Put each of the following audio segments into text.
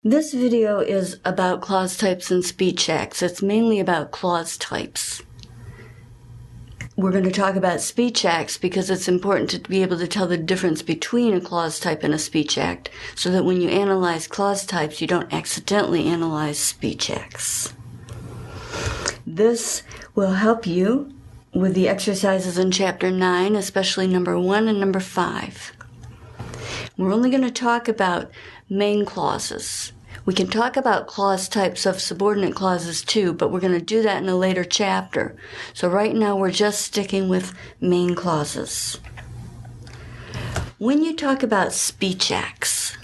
This video is about clause types and speech acts. It's mainly about clause types. We're going to talk about speech acts because it's important to be able to tell the difference between a clause type and a speech act, so that when you analyze clause types, you don't accidentally analyze speech acts. This will help you with the exercises in Chapter 9, especially number 1 and number 5. We're only going to talk about main clauses. We can talk about clause types of subordinate clauses too, but we're going to do that in a later chapter. So right now we're just sticking with main clauses. When you talk about speech acts,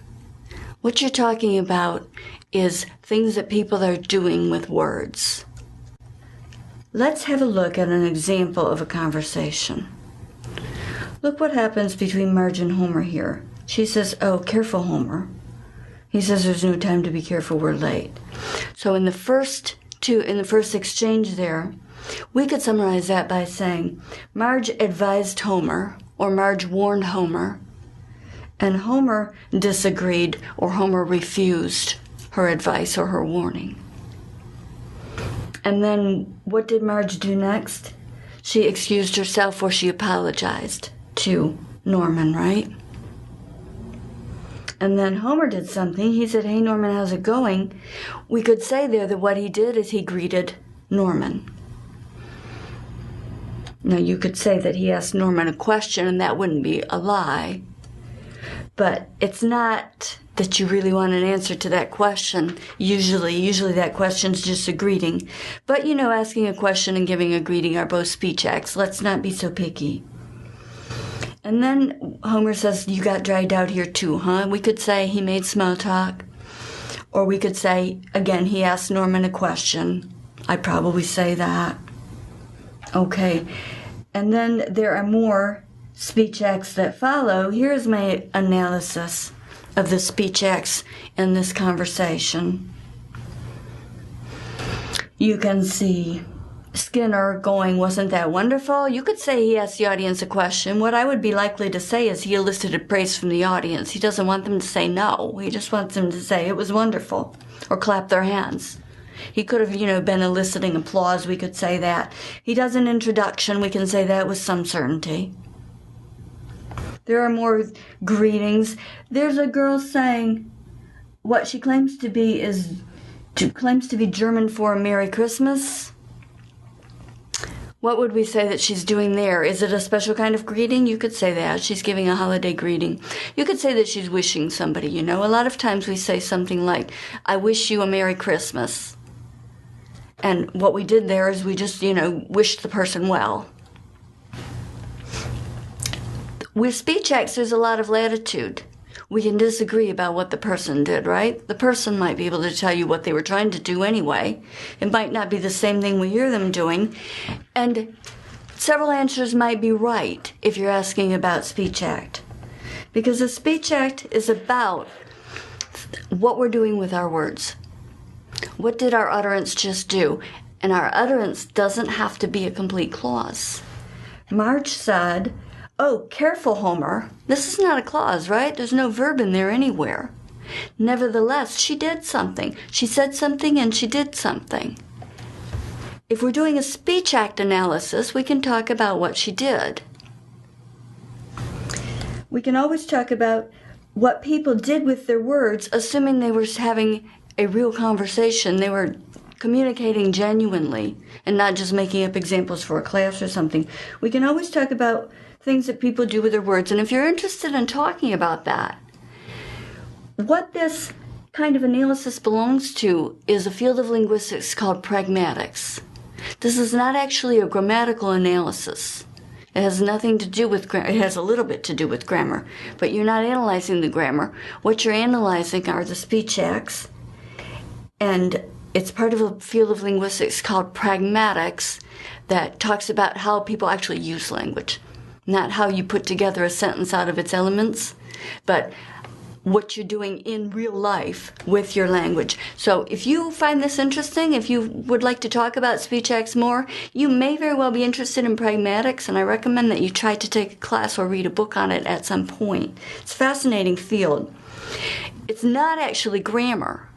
what you're talking about is things that people are doing with words. Let's have a look at an example of a conversation. Look what happens between Marge and Homer here. She says, "Oh, careful, Homer." He says, "There's no time to be careful, we're late." So in the first exchange there, we could summarize that by saying, Marge advised Homer, or Marge warned Homer, and Homer disagreed, or Homer refused her advice or her warning. And then what did Marge do next? She excused herself, or she apologized to Norman, right? And then Homer did something. He said, "Hey, Norman, how's it going?" We could say there that what he did is he greeted Norman. Now, you could say that he asked Norman a question, and that wouldn't be a lie. But it's not that you really want an answer to that question. Usually that question's just a greeting. But, asking a question and giving a greeting are both speech acts. Let's not be so picky. And then Homer says, "You got dragged out here too, huh?" We could say he made small talk. Or we could say, again, he asked Norman a question. I'd probably say that. Okay. And then there are more speech acts that follow. Here's my analysis of the speech acts in this conversation. You can see Skinner going, "Wasn't that wonderful?" You could say he asked the audience a question. What I would be likely to say is he elicited praise from the audience. He doesn't want them to say no. He just wants them to say it was wonderful or clap their hands. He could have, been eliciting applause. We could say that. He does an introduction. We can say that with some certainty. There are more greetings. There's a girl saying what she claims to be German for Merry Christmas. What would we say that she's doing there? Is it a special kind of greeting? You could say that. She's giving a holiday greeting. You could say that she's wishing somebody, A lot of times we say something like, "I wish you a Merry Christmas." And what we did there is we just, wished the person well. With speech acts, there's a lot of latitude. We can disagree about what the person did, right? The person might be able to tell you what they were trying to do anyway. It might not be the same thing we hear them doing. And several answers might be right if you're asking about speech act. Because a speech act is about what we're doing with our words. What did our utterance just do? And our utterance doesn't have to be a complete clause. Marge said, "Oh, careful, Homer." This is not a clause, right? There's no verb in there anywhere. Nevertheless, she did something. She said something and she did something. If we're doing a speech act analysis, we can talk about what she did. We can always talk about what people did with their words, assuming they were having a real conversation. They were communicating genuinely and not just making up examples for a class or something. We can always talk about things that people do with their words. And if you're interested in talking about that, what this kind of analysis belongs to is a field of linguistics called pragmatics. This is not actually a grammatical analysis. It has nothing to do with grammar. It has a little bit to do with grammar, but you're not analyzing the grammar. What you're analyzing are the speech acts, and it's part of a field of linguistics called pragmatics that talks about how people actually use language. Not how you put together a sentence out of its elements, but what you're doing in real life with your language. So if you find this interesting, if you would like to talk about speech acts more, you may very well be interested in pragmatics, and I recommend that you try to take a class or read a book on it at some point. It's a fascinating field. It's not actually grammar.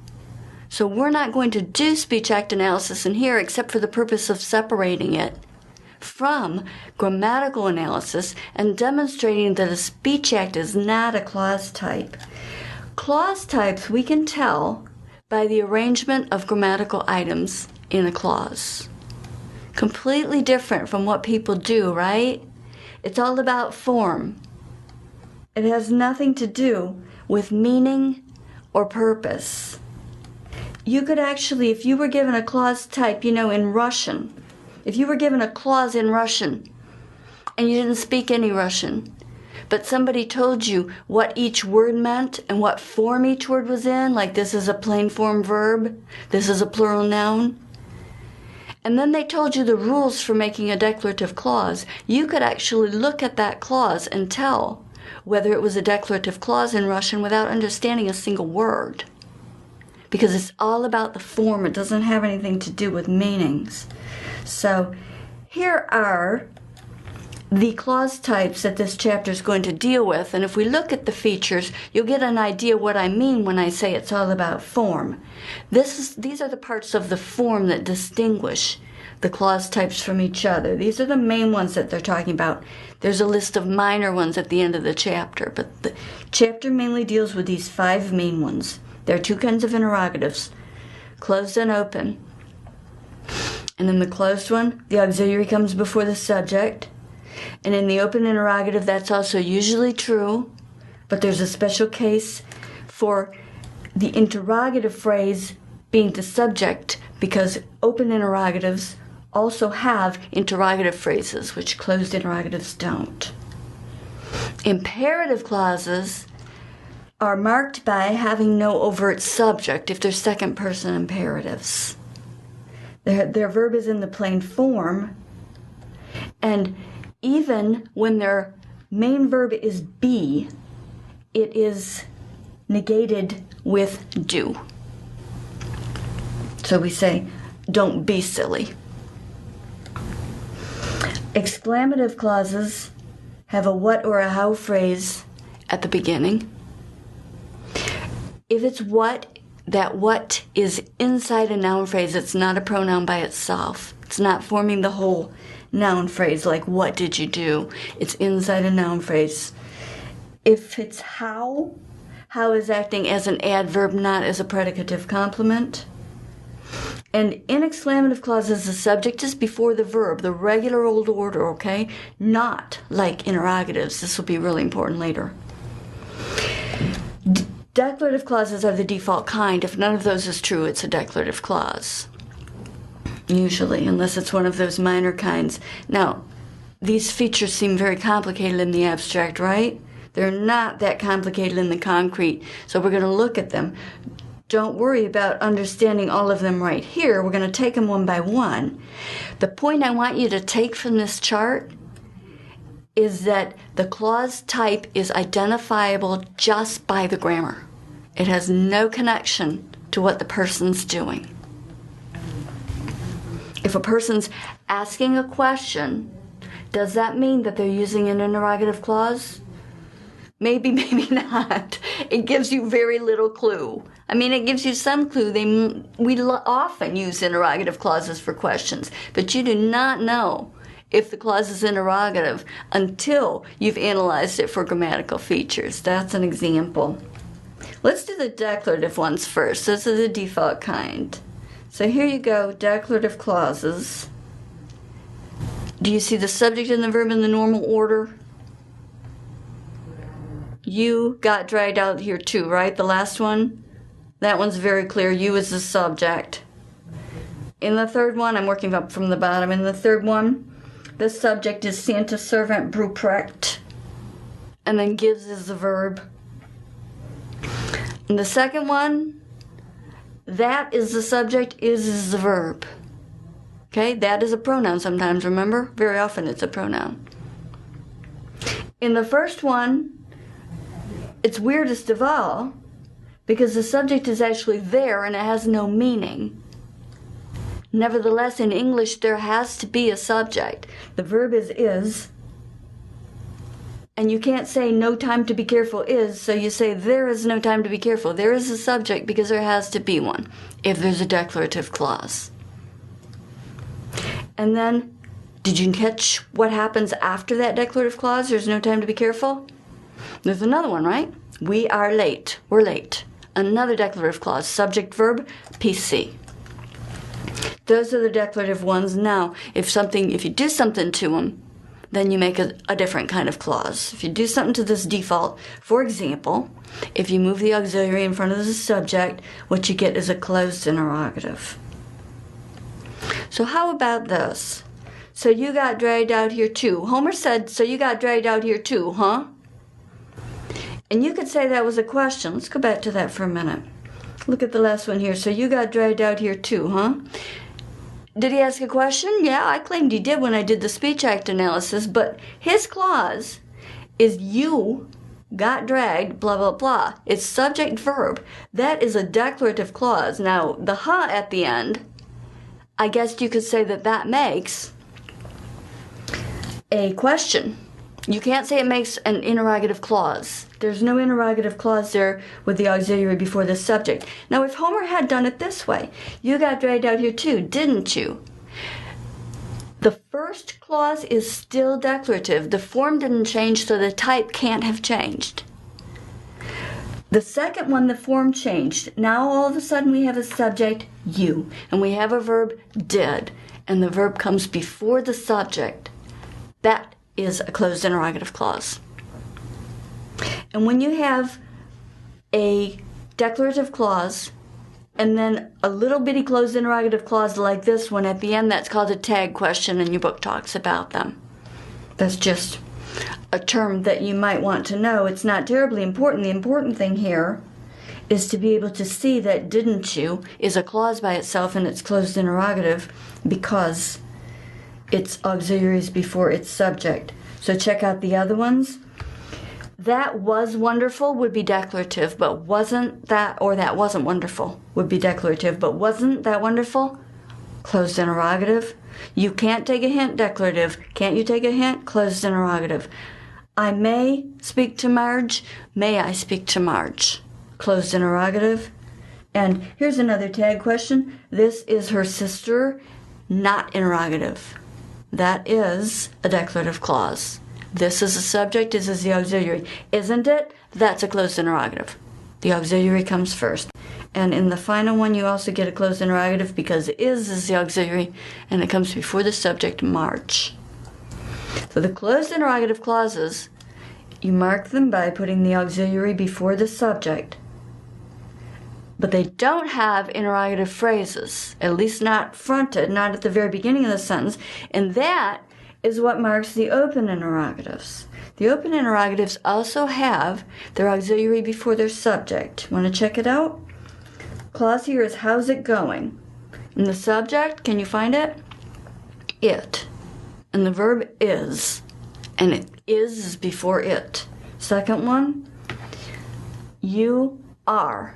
So we're not going to do speech act analysis in here except for the purpose of separating it from grammatical analysis and demonstrating that a speech act is not a clause type. Clause types we can tell by the arrangement of grammatical items in a clause. Completely different from what people do, right? It's all about form. It has nothing to do with meaning or purpose. You could actually, if you were given a clause type, in Russian, if you were given a clause in Russian and you didn't speak any Russian, but somebody told you what each word meant and what form each word was in, like this is a plain form verb, this is a plural noun, and then they told you the rules for making a declarative clause, you could actually look at that clause and tell whether it was a declarative clause in Russian without understanding a single word. Because it's all about the form. It doesn't have anything to do with meanings. So here are the clause types that this chapter is going to deal with. And if we look at the features, you'll get an idea what I mean when I say it's all about form. These are the parts of the form that distinguish the clause types from each other. These are the main ones that they're talking about. There's a list of minor ones at the end of the chapter, but the chapter mainly deals with these 5 main ones. There are 2 kinds of interrogatives, closed and open. And in the closed one, the auxiliary comes before the subject. And in the open interrogative, that's also usually true, but there's a special case for the interrogative phrase being the subject, because open interrogatives also have interrogative phrases, which closed interrogatives don't. Imperative clauses are marked by having no overt subject if they're second-person imperatives. Their verb is in the plain form, and even when their main verb is be, it is negated with do. So we say, don't be silly. Exclamative clauses have a what or a how phrase at the beginning. If it's what, that what is inside a noun phrase, it's not a pronoun by itself. It's not forming the whole noun phrase like what did you do. It's inside a noun phrase. If it's how is acting as an adverb, not as a predicative complement. And in exclamative clauses, the subject is before the verb, the regular old order, okay? Not like interrogatives. This will be really important later. Declarative clauses are the default kind. If none of those is true, it's a declarative clause. Usually, unless it's one of those minor kinds. Now, these features seem very complicated in the abstract, right? They're not that complicated in the concrete, so we're going to look at them. Don't worry about understanding all of them right here. We're going to take them one by one. The point I want you to take from this chart is that the clause type is identifiable just by the grammar. It has no connection to what the person's doing. If a person's asking a question, does that mean that they're using an interrogative clause? Maybe, maybe not. It gives you very little clue. I mean, it gives you some clue. We often use interrogative clauses for questions, but you do not know if the clause is interrogative until you've analyzed it for grammatical features. That's an example. Let's do the declarative ones first. This is the default kind. So here you go, declarative clauses. Do you see the subject and the verb in the normal order? You got dragged out here too, right? The last one? That one's very clear. You is the subject. In the third one, I'm working up from the bottom. In the third one, the subject is Santa servant Bruprecht, and then gives is the verb. In the second one, that is the subject, is the verb. Okay, that is a pronoun sometimes, remember? Very often it's a pronoun. In the first one, it's weirdest of all because the subject is actually there and it has no meaning. Nevertheless, in English, there has to be a subject. The verb is, And you can't say no time to be careful is, so you say there is no time to be careful. There is a subject because there has to be one if there's a declarative clause. And then, did you catch what happens after that declarative clause? There's no time to be careful. There's another one, right? We are late. We're late. Another declarative clause. Subject, verb, PC. Those are the declarative ones. Now, if you do something to them, then you make a different kind of clause. If you do something to this default, for example, if you move the auxiliary in front of the subject, what you get is a closed interrogative. So how about this? So you got dragged out here too. Homer said, so you got dragged out here too, huh? And you could say that was a question. Let's go back to that for a minute. Look at the last one here. So you got dragged out here too, huh? Did he ask a question? Yeah, I claimed he did when I did the speech act analysis, but his clause is you got dragged, blah, blah, blah. It's subject verb. That is a declarative clause. Now, the huh at the end, I guess you could say that makes a question. You can't say it makes an interrogative clause. There's no interrogative clause there with the auxiliary before the subject. Now, if Homer had done it this way, you got dragged out here too, didn't you? The first clause is still declarative. The form didn't change, so the type can't have changed. The second one, the form changed. Now, all of a sudden, we have a subject, you, and we have a verb, did, and the verb comes before the subject. That is a closed interrogative clause. And when you have a declarative clause and then a little bitty closed interrogative clause like this one at the end, that's called a tag question, and your book talks about them. That's just a term that you might want to know. It's not terribly important. The important thing here is to be able to see that didn't you is a clause by itself and it's closed interrogative because it's auxiliaries before its subject. So check out the other ones. That was wonderful would be declarative, but wasn't that, or that wasn't wonderful would be declarative, but wasn't that wonderful? Closed interrogative. You can't take a hint, declarative. Can't you take a hint? Closed interrogative. I may speak to Marge. May I speak to Marge? Closed interrogative. And here's another tag question. This is her sister, not interrogative. That is a declarative clause. This is the subject, this is the auxiliary. Isn't it? That's a closed interrogative. The auxiliary comes first. And in the final one, you also get a closed interrogative because is the auxiliary, and it comes before the subject, March. So the closed interrogative clauses, you mark them by putting the auxiliary before the subject. But they don't have interrogative phrases, at least not fronted, not at the very beginning of the sentence, and that is what marks the open interrogatives. The open interrogatives also have their auxiliary before their subject. Want to check it out? Clause here is, how's it going? And the subject, can you find it? It. And the verb is. And it is before it. Second one, you are.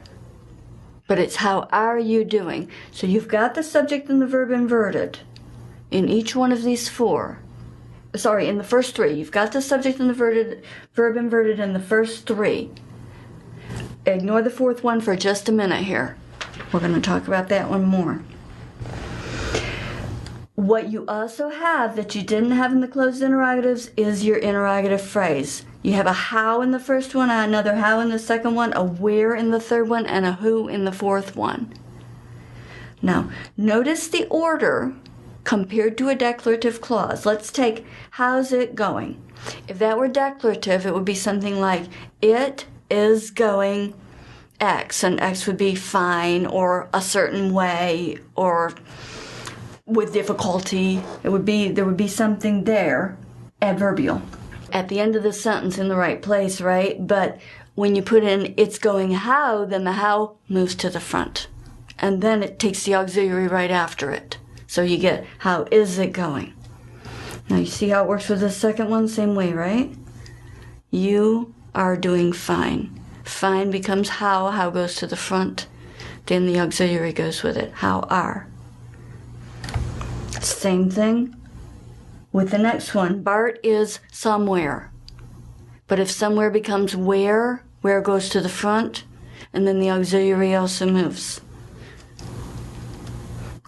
But it's how are you doing? So you've got the subject and the verb inverted in each one of these four. Sorry, in the first three. You've got the subject and the verb inverted in the first three. Ignore the fourth one for just a minute here. We're going to talk about that one more. What you also have that you didn't have in the closed interrogatives is your interrogative phrase. You have a how in the first one, another how in the second one, a where in the third one, and a who in the fourth one. Now, notice the order compared to a declarative clause. Let's take, how's it going? If that were declarative, it would be something like, it is going X, and X would be fine, or a certain way, or with difficulty. There would be something there, adverbial, at the end of the sentence in the right place, right? But when you put in it's going how, then the how moves to the front. And then it takes the auxiliary right after it. So you get, how is it going? Now you see how it works with the second one? Same way, right? You are doing fine. Fine becomes how goes to the front. Then the auxiliary goes with it, how are. Same thing with the next one. Bart is somewhere. But if somewhere becomes where goes to the front, and then the auxiliary also moves.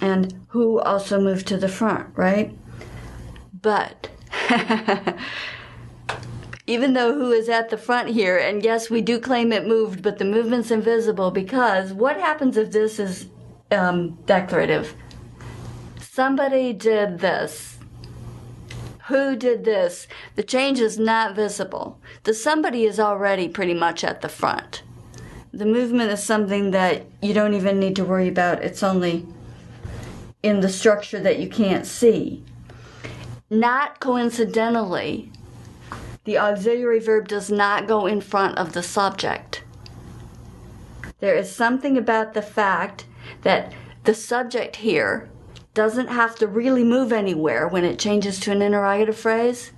And who also moved to the front, right? But even though who is at the front here, and yes, we do claim it moved, but the movement's invisible because what happens if this is declarative? Somebody did this. Who did this? The change is not visible. The somebody is already pretty much at the front. The movement is something that you don't even need to worry about. It's only in the structure that you can't see. Not coincidentally, the auxiliary verb does not go in front of the subject. There is something about the fact that the subject here doesn't have to really move anywhere when it changes to an interrogative phrase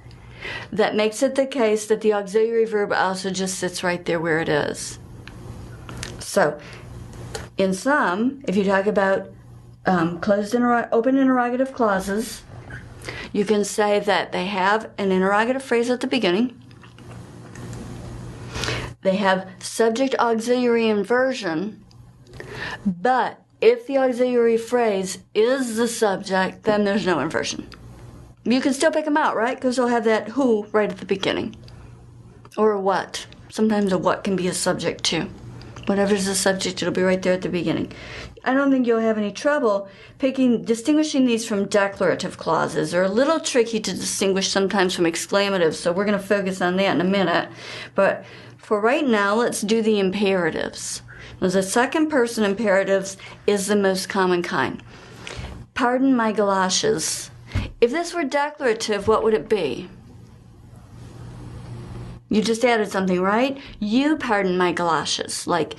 that makes it the case that the auxiliary verb also just sits right there where it is. So, in sum, if you talk about open interrogative clauses, you can say that they have an interrogative phrase at the beginning. They have subject auxiliary inversion, but if the auxiliary phrase is the subject, then there's no inversion. You can still pick them out, right? Because they'll have that who right at the beginning. Or a what. Sometimes a what can be a subject too. Whatever's the subject, it'll be right there at the beginning. I don't think you'll have any trouble distinguishing these from declarative clauses. They're a little tricky to distinguish sometimes from exclamatives, so we're going to focus on that in a minute. But for right now, let's do the imperatives. The second person imperatives is the most common kind. Pardon my galoshes. If this were declarative, what would it be? You just added something, right? You pardon my galoshes. Like,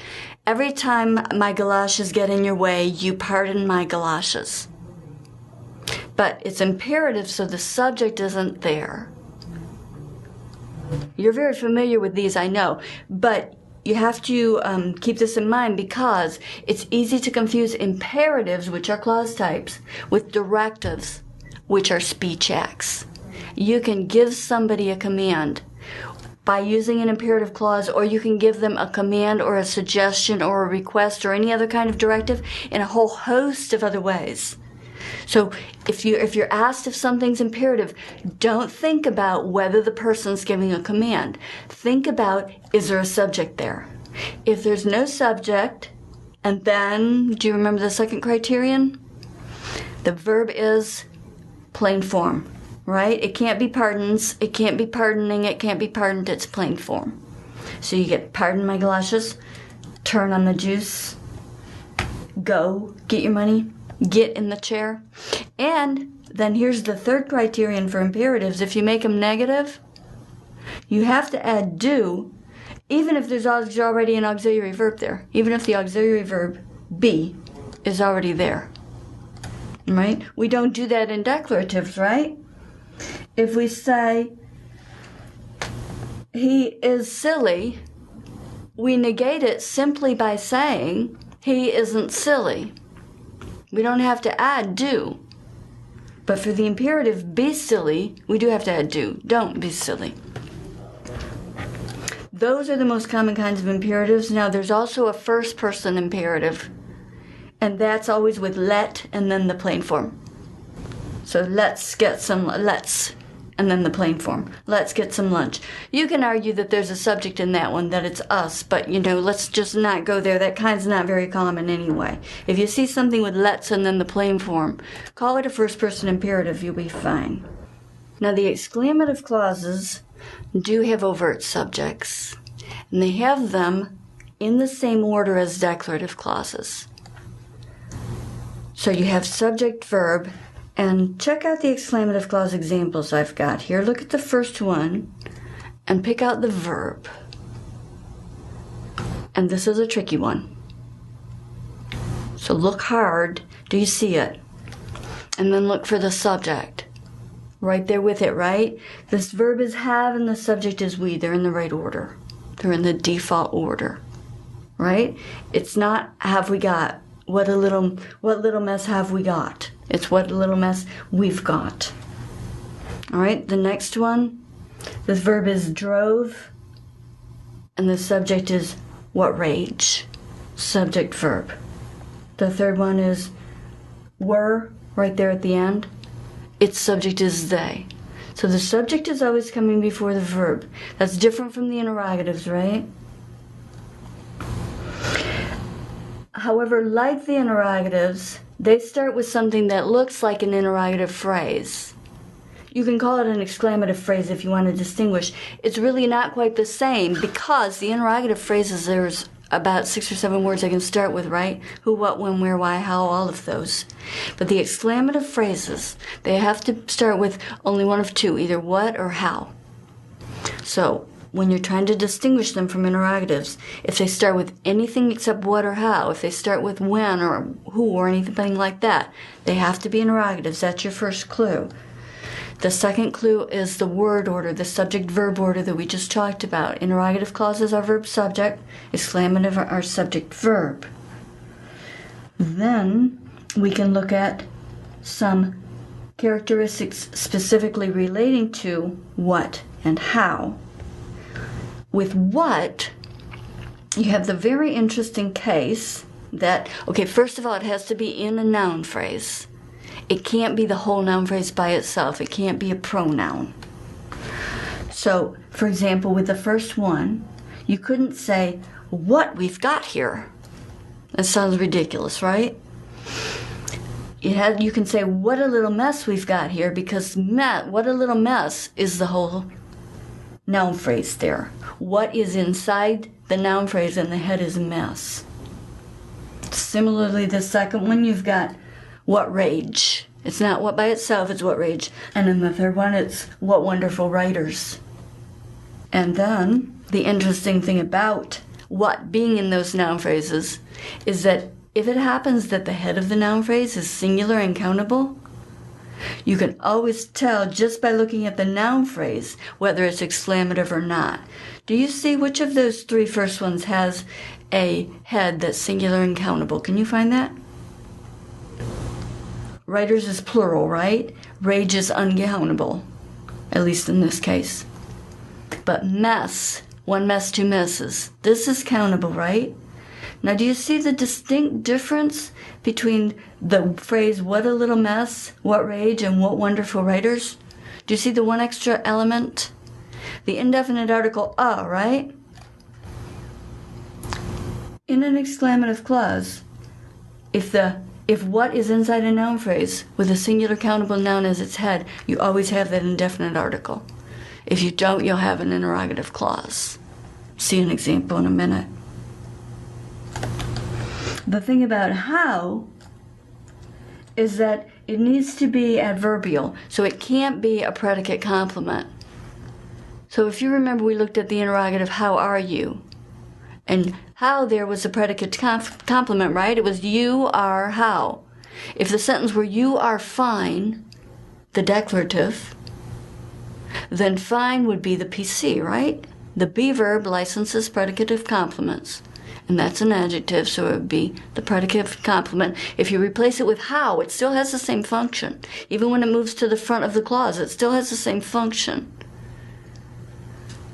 every time my galoshes get in your way, you pardon my galoshes. But it's imperative, so the subject isn't there. You're very familiar with these, I know, but you have to keep this in mind because it's easy to confuse imperatives, which are clause types, with directives, which are speech acts. You can give somebody a command by using an imperative clause, or you can give them a command or a suggestion or a request or any other kind of directive in a whole host of other ways. So if you're asked if something's imperative, don't think about whether the person's giving a command. Think about, is there a subject there? If there's no subject, and then, do you remember the second criterion? The verb is plain form. Right? It can't be pardons, it can't be pardoning, it can't be pardoned, it's plain form. So you get pardon my galoshes, turn on the juice, go, get your money, get in the chair. And then here's the third criterion for imperatives. If you make them negative, you have to add do, even if there's already an auxiliary verb there. Even if the auxiliary verb be is already there. Right? We don't do that in declaratives, right? If we say, he is silly, we negate it simply by saying, he isn't silly. We don't have to add do. But for the imperative, be silly, we do have to add do. Don't be silly. Those are the most common kinds of imperatives. Now, there's also a first-person imperative, and that's always with let and then the plain form. So let's, and then the plain form. Let's get some lunch. You can argue that there's a subject in that one, that it's us, but, let's just not go there. That kind's not very common anyway. If you see something with let's and then the plain form, call it a first-person imperative. You'll be fine. Now, the exclamative clauses do have overt subjects, and they have them in the same order as declarative clauses. So you have subject, verb, and check out the exclamative clause examples I've got here. Look at the first one and pick out the verb. And this is a tricky one. So look hard. Do you see it? And then look for the subject. Right there with it, right? This verb is have and the subject is we. They're in the right order. They're in the default order. Right? It's not have we got. What little mess have we got? It's what little mess we've got. All right, the next one, This verb is drove, and the subject is what rage? Subject verb. The third one is were, right there at the end. Its subject is they. So the subject is always coming before the verb. That's different from the interrogatives, right? However, like the interrogatives, they start with something that looks like an interrogative phrase. You can call it an exclamative phrase if you want to distinguish. It's really not quite the same because the interrogative phrases, there's about 6 or 7 words I can start with, right? Who, what, when, where, why, how, all of those. But the exclamative phrases, they have to start with only one of two, either what or how. So when you're trying to distinguish them from interrogatives, if they start with anything except what or how, if they start with when or who or anything like that, they have to be interrogatives. That's your first clue. The second clue is the word order, the subject-verb order that we just talked about. Interrogative clauses are verb-subject, exclamative are subject-verb. Then we can look at some characteristics specifically relating to what and how. With what, you have the very interesting case that, okay, first of all, it has to be in a noun phrase. It can't be the whole noun phrase by itself. It can't be a pronoun. So, for example, with the first one, you couldn't say, what we've got here. That sounds ridiculous, right? You can say, what a little mess we've got here, because what a little mess is the whole noun phrase there. What is inside the noun phrase and the head is a mess. Similarly, the second one, you've got what rage. It's not what by itself, it's what rage. And in the third one, it's what wonderful writers. And then the interesting thing about what being in those noun phrases is that if it happens that the head of the noun phrase is singular and countable, you can always tell just by looking at the noun phrase whether it's exclamative or not. Do you see which of those 3 first ones has a head that's singular and countable? Can you find that? Writers is plural, right? Rage is uncountable, at least in this case. But mess, 1 mess, 2 messes, this is countable, right? Now, do you see the distinct difference between the phrase, what a little mess, what rage, and what wonderful writers? Do you see the one extra element? The indefinite article, right? In an exclamative clause, if what is inside a noun phrase with a singular countable noun as its head, you always have that indefinite article. If you don't, you'll have an interrogative clause. See an example in a minute. The thing about how is that it needs to be adverbial, so it can't be a predicate complement. So if you remember, we looked at the interrogative, how are you? And how there was a predicate complement, right? It was you are how. If the sentence were you are fine, the declarative, then fine would be the PC, right? The be verb licenses predicative complements. And that's an adjective, so it would be the predicative complement. If you replace it with how, it still has the same function. Even when it moves to the front of the clause, it still has the same function.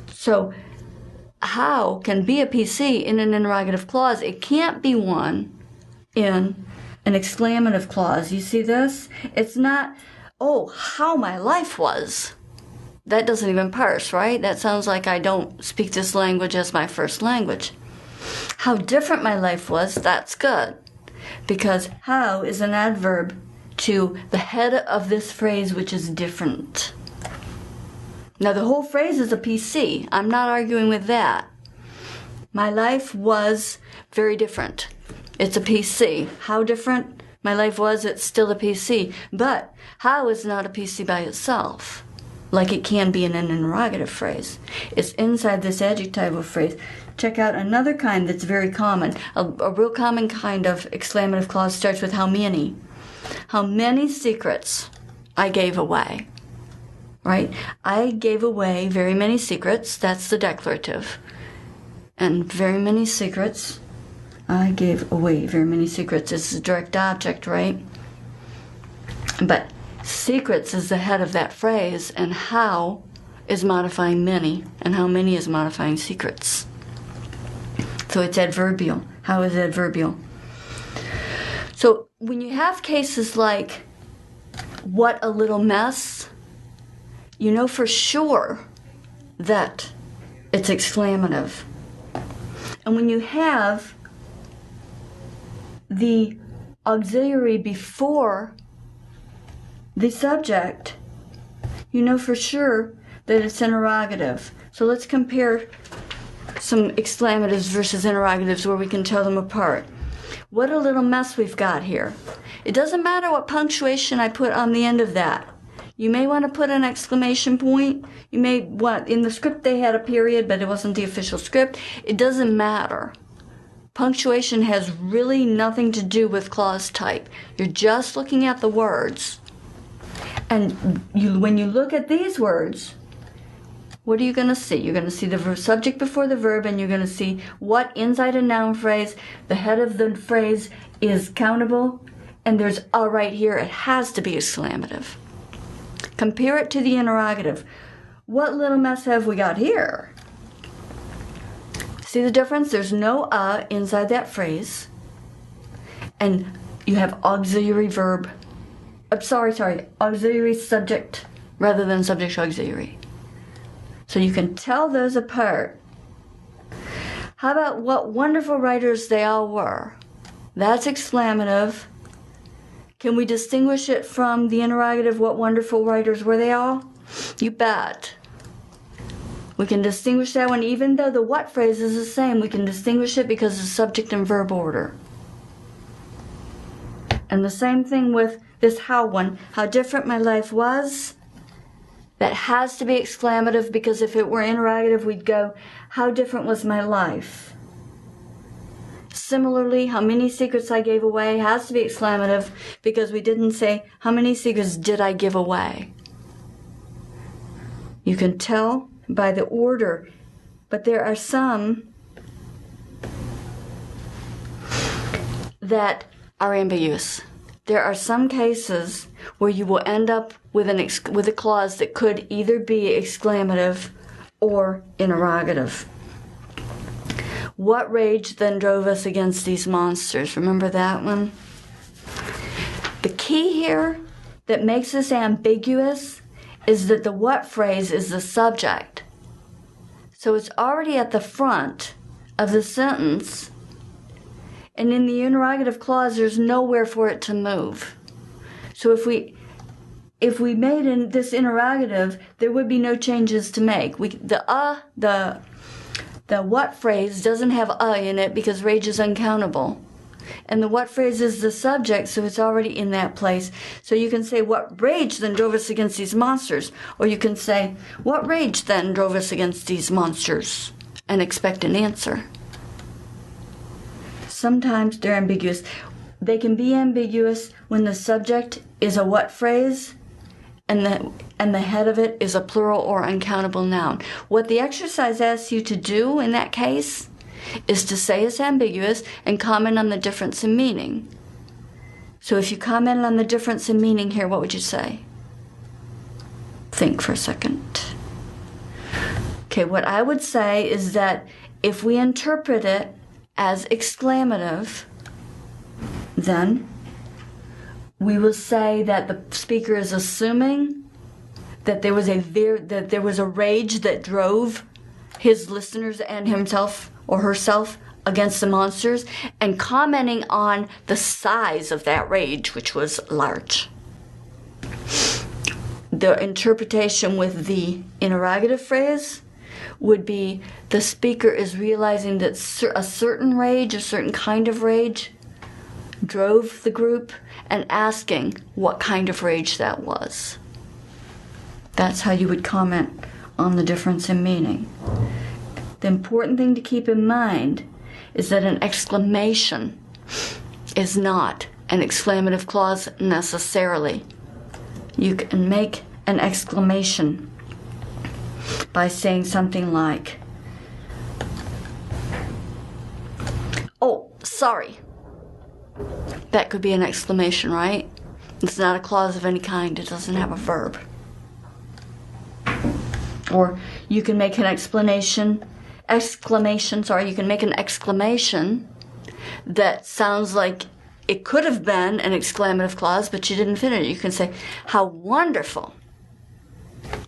So how can be a PC in an interrogative clause. It can't be one in an exclamative clause. You see this? It's not, oh, how my life was. That doesn't even parse, right? That sounds like I don't speak this language as my first language. How different my life was, that's good. Because how is an adverb to the head of this phrase, which is different. Now, the whole phrase is a PC. I'm not arguing with that. My life was very different. It's a PC. How different my life was, it's still a PC. But how is not a PC by itself, like it can be in an interrogative phrase. It's inside this adjectival phrase. Check out another kind that's very common. A real common kind of exclamative clause starts with how many. How many secrets I gave away. Right? I gave away very many secrets. That's the declarative. And very many secrets. I gave away very many secrets. It's a direct object, right? But secrets is the head of that phrase, and how is modifying many, and how many is modifying secrets. So it's adverbial. How is adverbial? So when you have cases like, what a little mess, you know for sure that it's exclamative. And when you have the auxiliary before the subject, you know for sure that it's interrogative. So let's compare some exclamatives versus interrogatives where we can tell them apart. What a little mess we've got here. It doesn't matter what punctuation I put on the end of that. You may want to put an exclamation point. You may want, in the script they had a period, but it wasn't the official script. It doesn't matter. Punctuation has really nothing to do with clause type. You're just looking at the words. And when you look at these words, what are you going to see? You're going to see the subject before the verb, and you're going to see what inside a noun phrase, the head of the phrase is countable, and there's a right here. It has to be exclamative. Compare it to the interrogative. What little mess have we got here? See the difference? There's no inside that phrase. And you have auxiliary verb. Auxiliary subject rather than subject auxiliary. So you can tell those apart. How about what wonderful writers they all were? That's exclamative. Can we distinguish it from the interrogative, what wonderful writers were they all? You bet. We can distinguish that one, even though the what phrase is the same. We can distinguish it because of subject and verb order. And the same thing with this how one. How different my life was. That has to be exclamative, because if it were interrogative, we'd go, how different was my life? Similarly, how many secrets I gave away has to be exclamative, because we didn't say, how many secrets did I give away? You can tell by the order, but there are some that are ambiguous. There are some cases where you will end up with a clause that could either be exclamative or interrogative. What rage then drove us against these monsters? Remember that one? The key here that makes this ambiguous is that the what phrase is the subject. So it's already at the front of the sentence. And in the interrogative clause, there's nowhere for it to move. So if we made in this interrogative, there would be no changes to make. The what phrase doesn't have in it because rage is uncountable. And the what phrase is the subject, so it's already in that place. So you can say, what rage then drove us against these monsters? Or you can say, what rage then drove us against these monsters? And expect an answer. Sometimes they're ambiguous. They can be ambiguous when the subject is a what phrase and the head of it is a plural or uncountable noun. What the exercise asks you to do in that case is to say it's ambiguous and comment on the difference in meaning. So if you commented on the difference in meaning here, what would you say? Think for a second. Okay, what I would say is that if we interpret it as exclamative, then we will say that the speaker is assuming that there was a rage that drove his listeners and himself or herself against the monsters, and commenting on the size of that rage, which was large. The interpretation with the interrogative phrase would be the speaker is realizing that a certain rage, a certain kind of rage, drove the group, and asking what kind of rage that was. That's how you would comment on the difference in meaning. The important thing to keep in mind is that an exclamation is not an exclamative clause necessarily. You can make an exclamation by saying something like, oh, sorry. That could be an exclamation, right? It's not a clause of any kind. It doesn't have a verb. Or you can make an exclamation, you can make an exclamation that sounds like it could have been an exclamative clause, but you didn't finish it. You can say, how wonderful,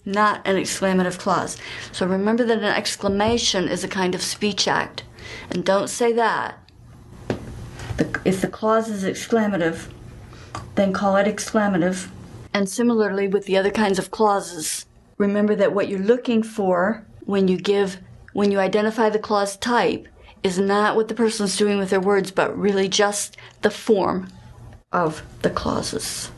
not an exclamative clause. So remember that an exclamation is a kind of speech act. And don't say that. If the clause is exclamative, then call it exclamative. And similarly with the other kinds of clauses, remember that what you're looking for when you identify the clause type is not what the person's doing with their words, but really just the form of the clauses.